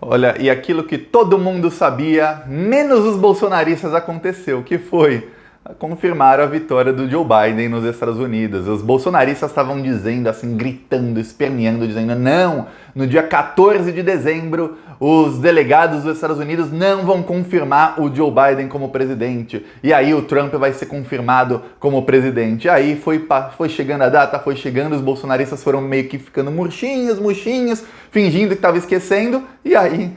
Olha, e aquilo que todo mundo sabia, menos os bolsonaristas, aconteceu, que foi confirmaram a vitória do Joe Biden nos Estados Unidos. Os bolsonaristas estavam dizendo, assim, gritando, esperneando, dizendo: não, no dia 14 de dezembro, os delegados dos Estados Unidos não vão confirmar o Joe Biden como presidente. E aí o Trump vai ser confirmado como presidente. E aí foi chegando a data, foi chegando, os bolsonaristas foram meio que ficando murchinhos, fingindo que estavam esquecendo. E aí...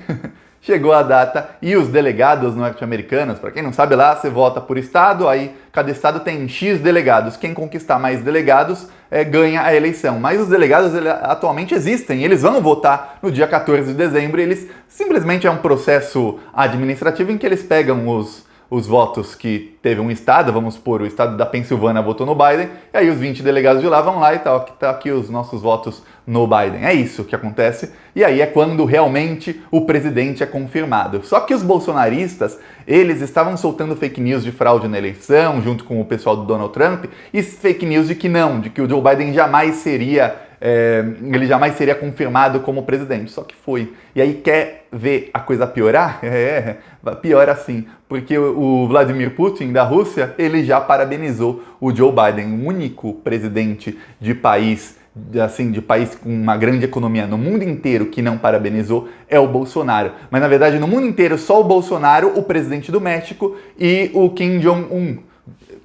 chegou a data e os delegados norte-americanos, para quem não sabe, lá você vota por estado, aí cada estado tem X delegados. Quem conquistar mais delegados ganha a eleição. Mas os delegados atualmente existem, eles vão votar no dia 14 de dezembro, eles simplesmente é um processo administrativo em que eles pegam os votos que teve um estado, vamos supor, o estado da Pensilvânia votou no Biden, e aí os 20 delegados de lá vão lá e tá aqui os nossos votos no Biden. É isso que acontece, e aí é quando realmente o presidente é confirmado. Só que os bolsonaristas, eles estavam soltando fake news de fraude na eleição, junto com o pessoal do Donald Trump, e fake news de que o Joe Biden jamais seria confirmado como presidente, só que foi. E aí quer ver a coisa piorar? Piora sim, porque o Vladimir Putin da Rússia, ele já parabenizou o Joe Biden, o único presidente de país com uma grande economia no mundo inteiro que não parabenizou é o Bolsonaro. Mas na verdade no mundo inteiro só o Bolsonaro, o presidente do México e o Kim Jong-un,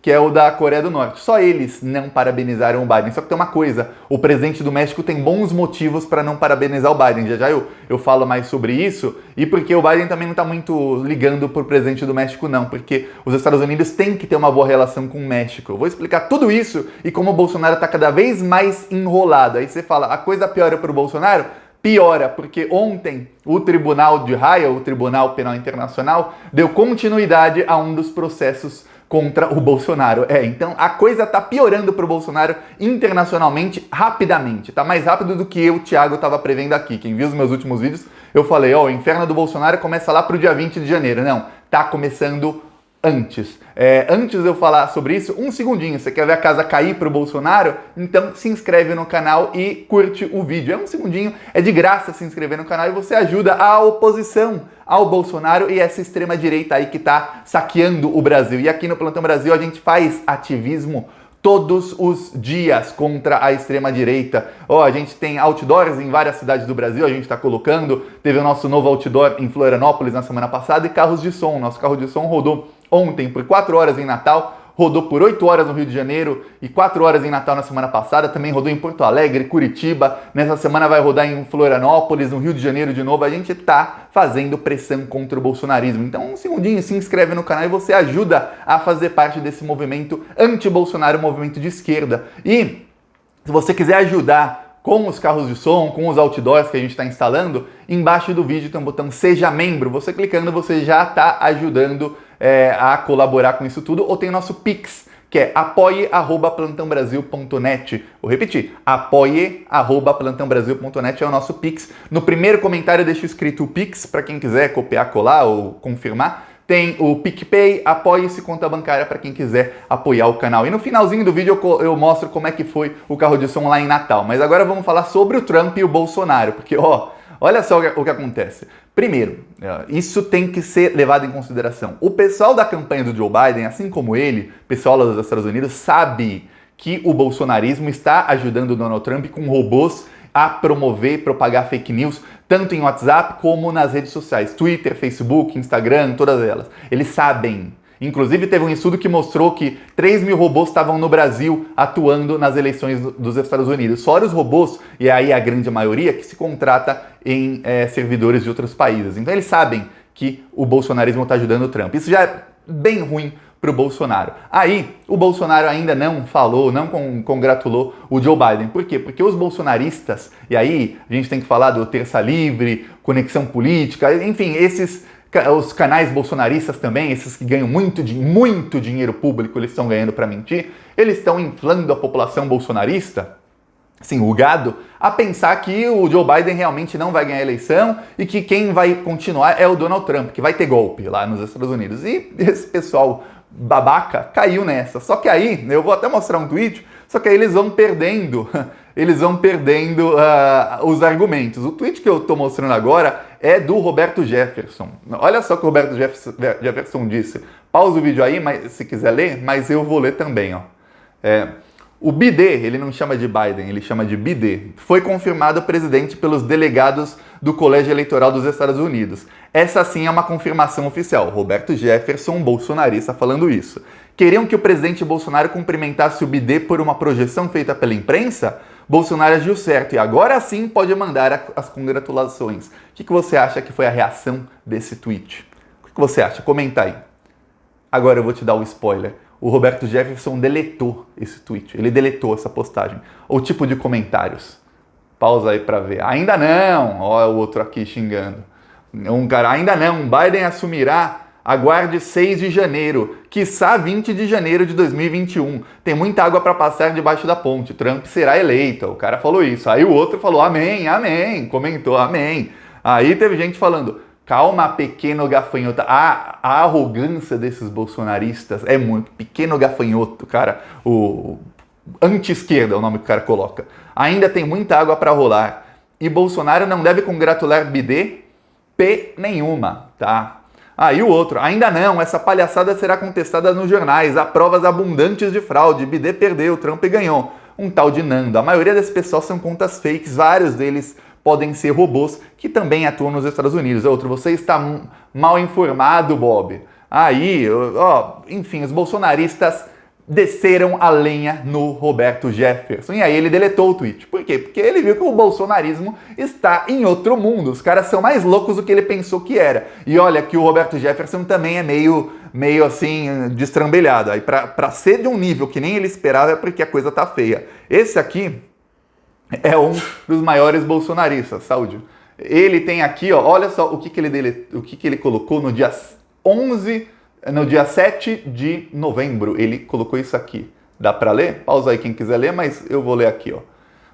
que é o da Coreia do Norte. Só eles não parabenizaram o Biden. Só que tem uma coisa, o presidente do México tem bons motivos para não parabenizar o Biden. Já eu falo mais sobre isso, e porque o Biden também não está muito ligando pro presidente do México não, porque os Estados Unidos têm que ter uma boa relação com o México. Eu vou explicar tudo isso e como o Bolsonaro está cada vez mais enrolado. Aí você fala, a coisa piora pro Bolsonaro? Piora, porque ontem o Tribunal de Haia, o Tribunal Penal Internacional, deu continuidade a um dos processos contra o Bolsonaro. Então a coisa tá piorando pro Bolsonaro internacionalmente rapidamente. Tá mais rápido do que eu, Thiago, tava prevendo aqui. Quem viu os meus últimos vídeos, eu falei, o inferno do Bolsonaro começa lá pro dia 20 de janeiro. Não, tá começando antes. Antes de eu falar sobre isso, um segundinho. Você quer ver a casa cair pro Bolsonaro? Então se inscreve no canal e curte o vídeo. Um segundinho, é de graça se inscrever no canal e você ajuda a oposição ao Bolsonaro e essa extrema-direita aí que tá saqueando o Brasil. E aqui no Plantão Brasil a gente faz ativismo todos os dias contra a extrema-direita. A gente tem outdoors em várias cidades do Brasil, a gente está colocando. Teve o nosso novo outdoor em Florianópolis na semana passada e carros de som. Nosso carro de som rodou ontem por 4 horas em Natal, rodou por 8 horas no Rio de Janeiro e 4 horas em Natal na semana passada, também rodou em Porto Alegre, Curitiba, nessa semana vai rodar em Florianópolis, no Rio de Janeiro de novo. A gente tá fazendo pressão contra o bolsonarismo. Então um segundinho, se inscreve no canal e você ajuda a fazer parte desse movimento anti-Bolsonaro, movimento de esquerda. E se você quiser ajudar com os carros de som, com os outdoors que a gente está instalando, embaixo do vídeo tem um botão Seja Membro. Você clicando, você já está ajudando a colaborar com isso tudo. Ou tem o nosso Pix, que é apoie@plantãobrasil.net. Vou repetir, apoie@plantãobrasil.net é o nosso Pix. No primeiro comentário deixa escrito o Pix, para quem quiser copiar, colar ou confirmar. Tem o PicPay, apoie-se, conta bancária para quem quiser apoiar o canal. E no finalzinho do vídeo eu mostro como é que foi o carro de som lá em Natal. Mas agora vamos falar sobre o Trump e o Bolsonaro, porque olha só o que acontece. Primeiro, isso tem que ser levado em consideração. O pessoal da campanha do Joe Biden, assim como ele, pessoal lá dos Estados Unidos, sabe que o bolsonarismo está ajudando o Donald Trump com robôs a promover e propagar fake news, tanto em WhatsApp como nas redes sociais, Twitter, Facebook, Instagram, todas elas. Eles sabem. Inclusive teve um estudo que mostrou que 3 mil robôs estavam no Brasil atuando nas eleições dos Estados Unidos. Fora os robôs, e aí a grande maioria, que se contrata em servidores de outros países. Então eles sabem que o bolsonarismo está ajudando o Trump. Isso já é bem ruim para o Bolsonaro. Aí, o Bolsonaro ainda não falou, não congratulou o Joe Biden. Por quê? Porque os bolsonaristas, e aí a gente tem que falar do Terça Livre, Conexão Política, enfim, os canais bolsonaristas também, esses que ganham muito dinheiro público, eles estão ganhando para mentir, eles estão inflando a população bolsonarista, sim, o gado, a pensar que o Joe Biden realmente não vai ganhar a eleição e que quem vai continuar é o Donald Trump, que vai ter golpe lá nos Estados Unidos. E esse pessoal babaca caiu nessa. Só que aí, eu vou até mostrar um tweet, só que aí eles vão perdendo eles vão perdendo os argumentos. O tweet que eu estou mostrando agora é do Roberto Jefferson. Olha só o que o Roberto Jefferson disse. Pausa o vídeo aí, mas, se quiser ler, mas eu vou ler também. Ó. O BD, ele não chama de Biden, ele chama de BD, foi confirmado presidente pelos delegados do Colégio Eleitoral dos Estados Unidos. Essa sim é uma confirmação oficial. Roberto Jefferson, bolsonarista, falando isso. Queriam que o presidente Bolsonaro cumprimentasse o BD por uma projeção feita pela imprensa? Bolsonaro agiu certo e agora sim pode mandar as congratulações. O que você acha que foi a reação desse tweet? O que você acha? Comenta aí. Agora eu vou te dar o spoiler. O Roberto Jefferson deletou esse tweet. Ele deletou essa postagem. O tipo de comentários. Pausa aí pra ver. Ainda não! Ó, o outro aqui xingando. Um cara, ainda não. Biden assumirá. Aguarde 6 de janeiro. Quiçá 20 de janeiro de 2021. Tem muita água para passar debaixo da ponte. Trump será eleito. O cara falou isso. Aí o outro falou amém, amém. Comentou amém. Aí teve gente falando... Calma, pequeno gafanhoto. A arrogância desses bolsonaristas é muito. Pequeno gafanhoto, cara. O anti-esquerda é o nome que o cara coloca. Ainda tem muita água para rolar. E Bolsonaro não deve congratular BD P nenhuma, tá? E o outro. Ainda não. Essa palhaçada será contestada nos jornais. Há provas abundantes de fraude. BD perdeu, Trump ganhou. Um tal de Nando. A maioria desse pessoal são contas fakes. Vários deles podem ser robôs que também atuam nos Estados Unidos. Outro, você está mal informado, Bob. Aí, enfim, os bolsonaristas desceram a lenha no Roberto Jefferson. E aí ele deletou o tweet. Por quê? Porque ele viu que o bolsonarismo está em outro mundo. Os caras são mais loucos do que ele pensou que era. E olha que o Roberto Jefferson também é meio assim, destrambelhado. Aí pra ser de um nível que nem ele esperava é porque a coisa tá feia. Esse aqui é um dos maiores bolsonaristas, saúde. Ele tem aqui, ó, olha só o que ele colocou no dia 7 de novembro. Ele colocou isso aqui. Dá para ler? Pausa aí quem quiser ler, mas eu vou ler aqui,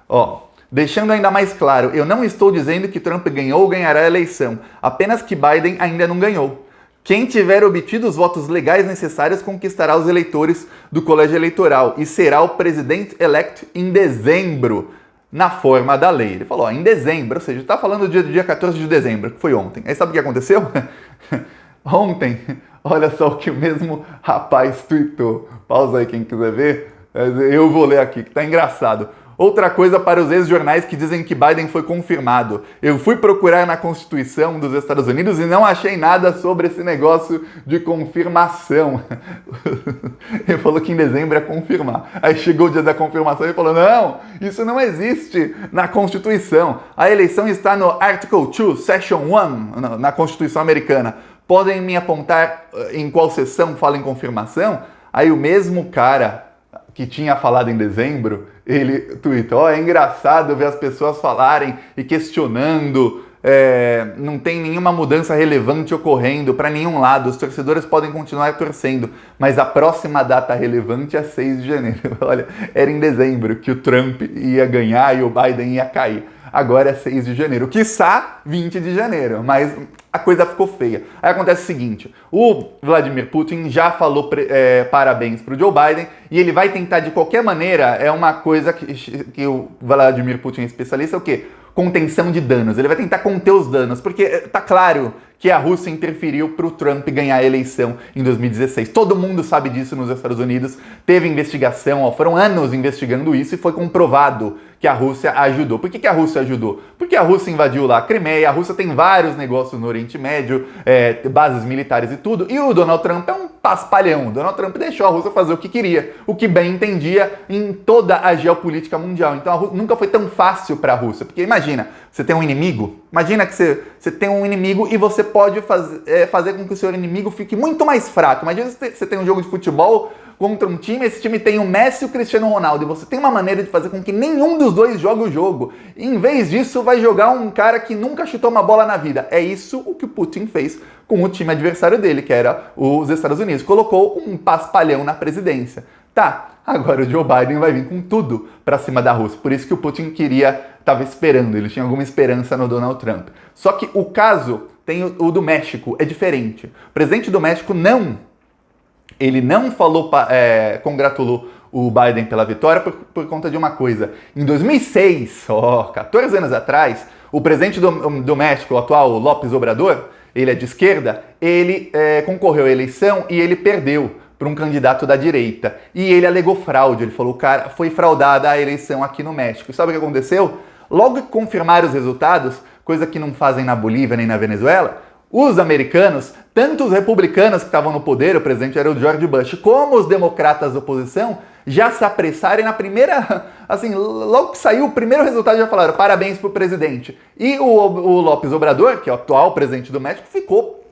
ó. Deixando ainda mais claro, eu não estou dizendo que Trump ganhou ou ganhará a eleição, apenas que Biden ainda não ganhou. Quem tiver obtido os votos legais necessários conquistará os eleitores do colégio eleitoral e será o presidente-elect em dezembro. Na forma da lei. Ele falou, em dezembro, ou seja, está falando do dia 14 de dezembro, que foi ontem. Aí sabe o que aconteceu? Ontem, olha só o que o mesmo rapaz tweetou. Pausa aí quem quiser ver. Eu vou ler aqui, que tá engraçado. Outra coisa para os ex-jornais que dizem que Biden foi confirmado. Eu fui procurar na Constituição dos Estados Unidos e não achei nada sobre esse negócio de confirmação. Ele falou que em dezembro ia confirmar. Aí chegou o dia da confirmação e falou, não, isso não existe na Constituição. A eleição está no Article 2, Section 1, na Constituição americana. Podem me apontar em qual seção fala em confirmação? Aí o mesmo cara que tinha falado em dezembro, ele tweetou, é engraçado ver as pessoas falarem e questionando, não tem nenhuma mudança relevante ocorrendo para nenhum lado, os torcedores podem continuar torcendo, mas a próxima data relevante é 6 de janeiro. Olha, era em dezembro que o Trump ia ganhar e o Biden ia cair. Agora é 6 de janeiro, quiçá 20 de janeiro, mas a coisa ficou feia. Aí acontece o seguinte, o Vladimir Putin já falou parabéns para o Joe Biden e ele vai tentar de qualquer maneira, é uma coisa que o Vladimir Putin é especialista, é o quê? Contenção de danos. Ele vai tentar conter os danos, porque tá claro que a Rússia interferiu para o Trump ganhar a eleição em 2016. Todo mundo sabe disso nos Estados Unidos. Teve investigação, foram anos investigando isso e foi comprovado que a Rússia ajudou. Por que a Rússia ajudou? Porque a Rússia invadiu lá a Crimeia, a Rússia tem vários negócios no Oriente Médio, bases militares e tudo, e o Donald Trump é um paspalhão. O Donald Trump deixou a Rússia fazer o que queria, o que bem entendia em toda a geopolítica mundial. Então a Rússia nunca foi tão fácil para a Rússia, porque imagina, você tem um inimigo, imagina que você tem um inimigo e você pode fazer com que o seu inimigo fique muito mais fraco. Imagina se você tem um jogo de futebol contra um time, esse time tem o Messi e o Cristiano Ronaldo, e você tem uma maneira de fazer com que nenhum dos dois jogue o jogo. E, em vez disso, vai jogar um cara que nunca chutou uma bola na vida. É isso o que o Putin fez com o time adversário dele, que era os Estados Unidos. Colocou um paspalhão na presidência. Tá, agora o Joe Biden vai vir com tudo pra cima da Rússia. Por isso que o Putin estava esperando, ele tinha alguma esperança no Donald Trump. Só que o caso, tem o do México, é diferente. O presidente do México ele não falou, congratulou o Biden pela vitória por conta de uma coisa. Em 2006, 14 anos atrás, o presidente do México, o atual López Obrador, ele é de esquerda, ele concorreu à eleição e ele perdeu para um candidato da direita. E ele alegou fraude, ele falou, cara, foi fraudada a eleição aqui no México. E sabe o que aconteceu? Logo que confirmaram os resultados, coisa que não fazem na Bolívia nem na Venezuela, os americanos, tanto os republicanos que estavam no poder, o presidente era o George Bush, como os democratas da oposição, já se apressaram e na primeira, assim, logo que saiu o primeiro resultado já falaram parabéns pro presidente. E o López Obrador, que é o atual presidente do México, ficou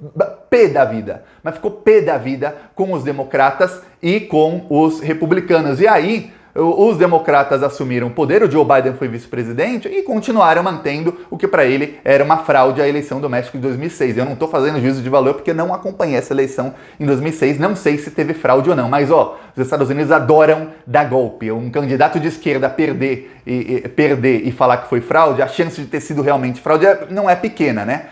pé da vida. Mas ficou pé da vida com os democratas e com os republicanos. E aí, os democratas assumiram o poder, o Joe Biden foi vice-presidente e continuaram mantendo o que para ele era uma fraude à eleição do México de 2006. Eu não estou fazendo juízo de valor porque não acompanhei essa eleição em 2006, não sei se teve fraude ou não, mas os Estados Unidos adoram dar golpe. Um candidato de esquerda perder e falar que foi fraude, a chance de ter sido realmente fraude não é pequena, né?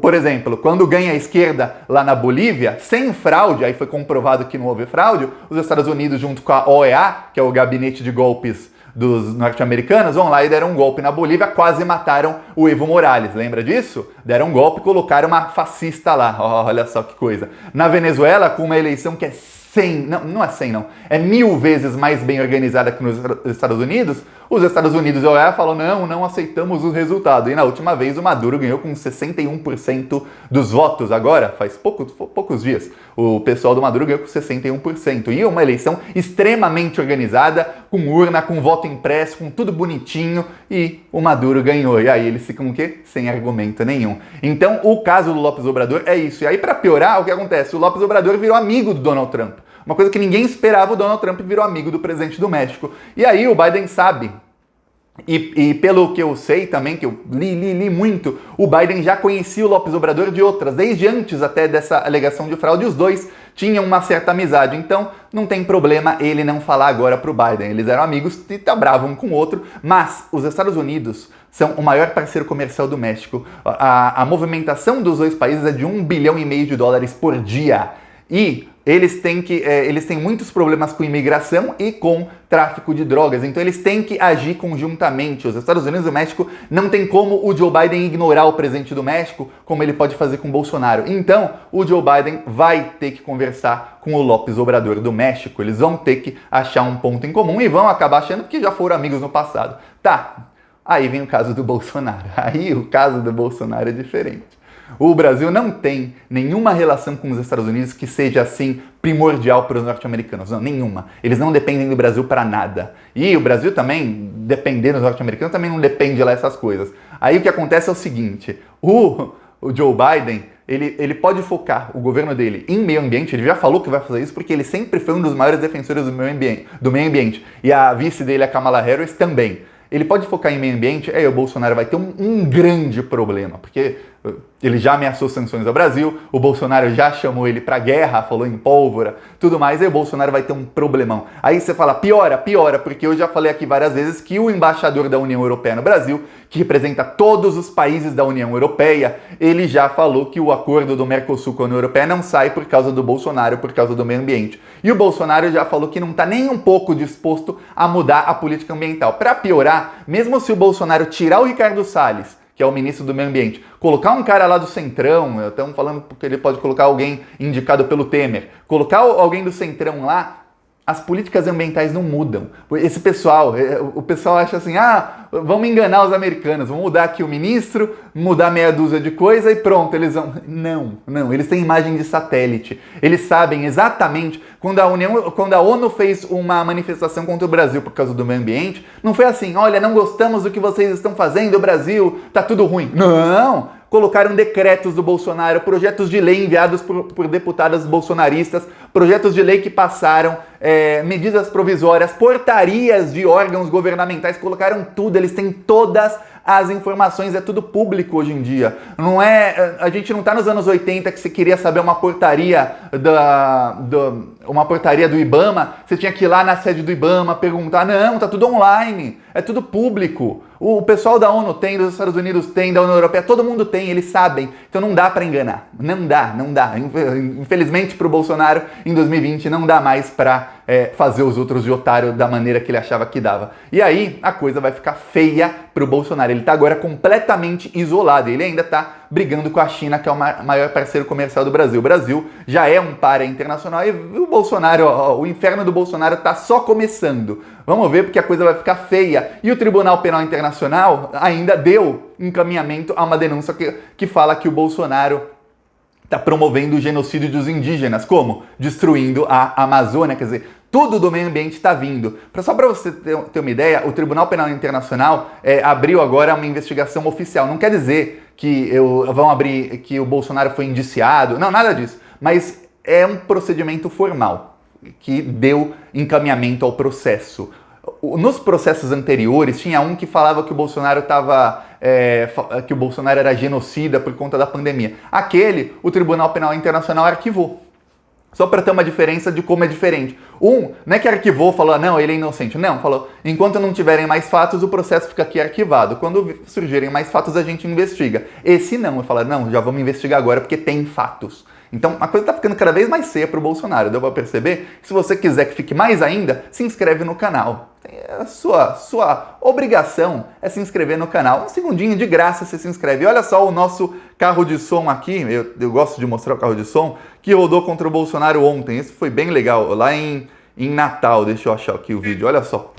Por exemplo, quando ganha a esquerda lá na Bolívia, sem fraude, aí foi comprovado que não houve fraude, os Estados Unidos junto com a OEA, que é o gabinete de golpes dos norte-americanos, vão lá e deram um golpe na Bolívia, quase mataram o Evo Morales, lembra disso? Deram um golpe e colocaram uma fascista lá, olha só que coisa. Na Venezuela, com uma eleição que é 100, não é 100 não, é 1000 vezes mais bem organizada que nos Estados Unidos, os Estados Unidos e a OEA falam, não aceitamos o resultado. E na última vez o Maduro ganhou com 61% dos votos. Agora, faz poucos dias, o pessoal do Maduro ganhou com 61%. E uma eleição extremamente organizada, com urna, com voto impresso, com tudo bonitinho, e o Maduro ganhou. E aí eles ficam o quê? Sem argumento nenhum. Então, o caso do López Obrador é isso. E aí, para piorar, o que acontece? O López Obrador virou amigo do Donald Trump. Uma coisa que ninguém esperava, o Donald Trump virou amigo do presidente do México. E aí o Biden sabe, e pelo que eu sei também, que eu li muito, o Biden já conhecia o López Obrador de outras, desde antes até dessa alegação de fraude, os dois tinham uma certa amizade. Então não tem problema ele não falar agora pro Biden. Eles eram amigos e tá bravo um com o outro, mas os Estados Unidos são o maior parceiro comercial do México. A movimentação dos dois países é de US$ 1,5 bilhão por dia. E eles têm muitos problemas com imigração e com tráfico de drogas, então eles têm que agir conjuntamente. Os Estados Unidos e o México não tem como o Joe Biden ignorar o presidente do México, como ele pode fazer com o Bolsonaro. Então, o Joe Biden vai ter que conversar com o López Obrador do México, eles vão ter que achar um ponto em comum e vão acabar achando que já foram amigos no passado. Tá, aí vem o caso do Bolsonaro. Aí o caso do Bolsonaro é diferente. O Brasil não tem nenhuma relação com os Estados Unidos que seja assim primordial para os norte-americanos. Não, nenhuma. Eles não dependem do Brasil para nada. E o Brasil também, dependendo dos norte-americanos, também não depende lá dessas coisas. Aí o que acontece é o seguinte, o Joe Biden, ele pode focar o governo dele em meio ambiente, ele já falou que vai fazer isso porque ele sempre foi um dos maiores defensores do meio ambiente. E a vice dele, a Kamala Harris, também. Ele pode focar em meio ambiente, aí o Bolsonaro vai ter um grande problema, porque ele já ameaçou sanções ao Brasil, o Bolsonaro já chamou ele para guerra, falou em pólvora, tudo mais, aí o Bolsonaro vai ter um problemão. Aí você fala, piora, porque eu já falei aqui várias vezes que o embaixador da União Europeia no Brasil, que representa todos os países da União Europeia, ele já falou que o acordo do Mercosul com a União Europeia não sai por causa do Bolsonaro, por causa do meio ambiente. E o Bolsonaro já falou que não está nem um pouco disposto a mudar a política ambiental. Para piorar, mesmo se o Bolsonaro tirar o Ricardo Salles, que é o ministro do Meio Ambiente, colocar um cara lá do Centrão, estamos falando porque ele pode colocar alguém indicado pelo Temer, colocar alguém do Centrão lá, as políticas ambientais não mudam. Esse pessoal, o pessoal acha assim, vamos enganar os americanos, vamos mudar aqui o ministro, mudar meia dúzia de coisa e pronto, eles vão... Não, eles têm imagem de satélite. Eles sabem exatamente, quando a ONU fez uma manifestação contra o Brasil por causa do meio ambiente, não foi assim, olha, não gostamos do que vocês estão fazendo, o Brasil, tá tudo ruim. Não! Colocaram decretos do Bolsonaro, projetos de lei enviados por deputadas bolsonaristas, projetos de lei que passaram, medidas provisórias, portarias de órgãos governamentais, colocaram tudo, eles têm todas as informações, é tudo público hoje em dia. Não é, a gente não está nos anos 80 que você queria saber uma portaria do IBAMA, você tinha que ir lá na sede do IBAMA perguntar, não, tá tudo online, é tudo público. O pessoal da ONU tem, dos Estados Unidos tem, da União Europeia, todo mundo tem, eles sabem. Então não dá para enganar. Não dá. Infelizmente para o Bolsonaro, em 2020, não dá mais para fazer os outros de otário da maneira que ele achava que dava. E aí a coisa vai ficar feia pro Bolsonaro. Ele tá agora completamente isolado. Ele ainda tá brigando com a China, que é o maior parceiro comercial do Brasil. O Brasil já é um páreo internacional e o Bolsonaro, o inferno do Bolsonaro tá só começando. Vamos ver porque a coisa vai ficar feia. E o Tribunal Penal Internacional ainda deu encaminhamento a uma denúncia que fala que o Bolsonaro está promovendo o genocídio dos indígenas. Como? Destruindo a Amazônia, quer dizer, tudo do meio ambiente está vindo. Só para você ter uma ideia, o Tribunal Penal Internacional abriu agora uma investigação oficial. Não quer dizer que vão abrir que o Bolsonaro foi indiciado, não, nada disso. Mas é um procedimento formal que deu encaminhamento ao processo. Nos processos anteriores, tinha um que falava que o Bolsonaro que o Bolsonaro era genocida por conta da pandemia. Aquele, o Tribunal Penal Internacional arquivou. Só para ter uma diferença de como é diferente. Não é que arquivou, falou, não, ele é inocente. Não, falou, enquanto não tiverem mais fatos, o processo fica aqui arquivado. Quando surgirem mais fatos, a gente investiga. Esse não, eu falo, não, já vamos investigar agora porque tem fatos. Então, a coisa está ficando cada vez mais feia para o Bolsonaro. Deu para perceber? Se você quiser que fique mais ainda, se inscreve no canal. A sua obrigação é se inscrever no canal. Um segundinho de graça você se inscreve. E olha só o nosso carro de som aqui. Eu gosto de mostrar o carro de som que rodou contra o Bolsonaro ontem. Isso foi bem legal. Lá em Natal. Deixa eu achar aqui o vídeo. Olha só.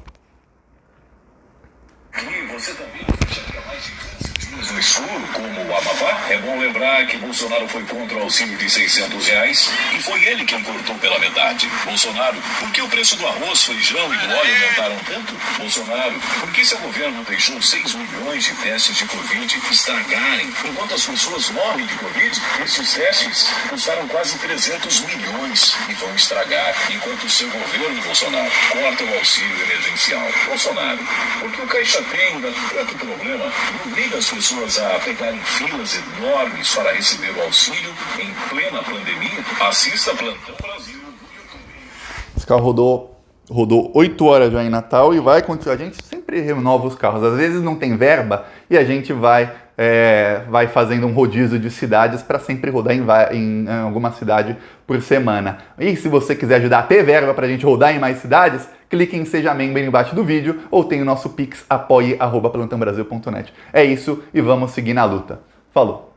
Você também fica mais de 15 dias no escuro, como o Amapá? É bom lembrar que Bolsonaro foi contra o auxílio de R$600 e foi ele quem cortou pela metade. Bolsonaro, por que o preço do arroz, feijão e do óleo aumentaram tanto? Bolsonaro, por que seu governo deixou 6 milhões de testes de Covid estragarem enquanto as pessoas morrem de Covid? Esses testes custaram quase 300 milhões e vão estragar enquanto o seu governo, Bolsonaro, corta o auxílio emergencial. Bolsonaro, por que o Caixa Tem dá tanto problema e obriga as pessoas a pegarem filas enormes para receber o auxílio em plena pandemia? Assista Plantão Brasil no YouTube. Esse carro rodou 8 horas já em Natal e vai continuar. A gente sempre renova os carros. Às vezes não tem verba e a gente vai fazendo um rodízio de cidades para sempre rodar em alguma cidade por semana. E se você quiser ajudar a ter verba para a gente rodar em mais cidades, clique em Seja Membro embaixo do vídeo ou tem o nosso pix apoie@plantãobrasil.net. É isso e vamos seguir na luta. Falou!